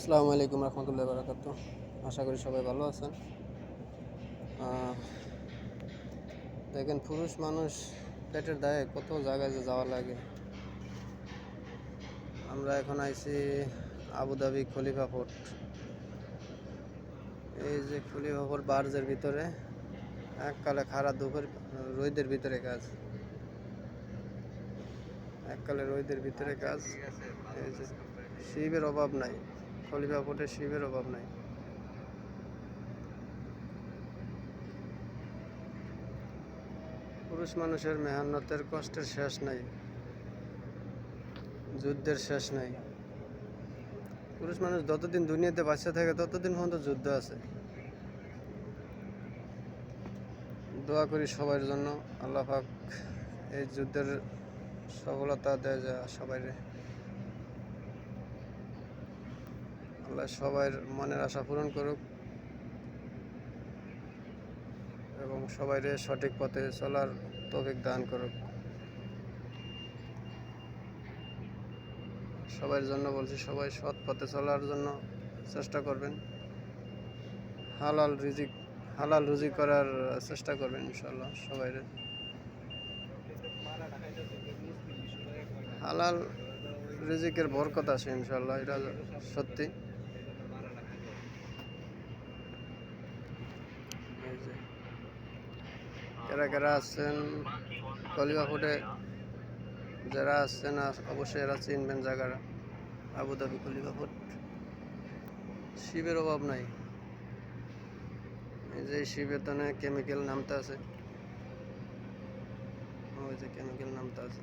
আসসালামু আলাইকুম রহমতুল্লাহ বারাকাতু। আশা করি সবাই ভালো আছেন। দেখেন, পুরুষ মানুষ পেটের দায়ে কত জায়গায় যে যাওয়া লাগে। আমরা এখন আইছি আবুধাবি খলিফা পোর্ট। এই যে খলিফা পোর্ট বার্জের ভিতরে এককালে খারা দুপুর রোদের ভিতরে কাজ, এককালে রোদের ভিতরে কাজ। এই যে শিবের অভাব নাই, খলিফা পোর্টে শিবের অভাব নাই। পুরুষ মানুষের মেহনতের কষ্টের শেষ নাই, যুদ্ধের শেষ নাই। পুরুষ মানুষ যতদিন দুনিয়াতে বাঁচা থাকে ততদিন পর্যন্ত যুদ্ধ আছে। দোয়া করি সবার জন্য, আল্লাহ পাক এই যুদ্ধের সফলতা দেয় যা সবাইরে। আল্লাহ সবার মনের আশা পূরণ করুক এবং সবাইরে সঠিক পথে চলার তৌফিক দান করুক। সবার জন্য বলছি, সবাই সৎ পথে চলার জন্য চেষ্টা করবেন। হালাল রুজি করার চেষ্টা করবেন ইনশাল্লাহ। সবাইরে হালাল রিজিকের বরকত আছে ইনশাল্লাহ, এটা সত্যি। কারা কারা আছেন খলিফা পোর্টে, যারা আছেন অবশ্যই এরা চিনবেন জায়গাটা। আবুধাবি খলিফা পোর্ট, শিবের অভাব নাই। এই যে শিবের তনে কেমিক্যাল নামতে আছে, ওই যে কেমিক্যাল নামতে আছে।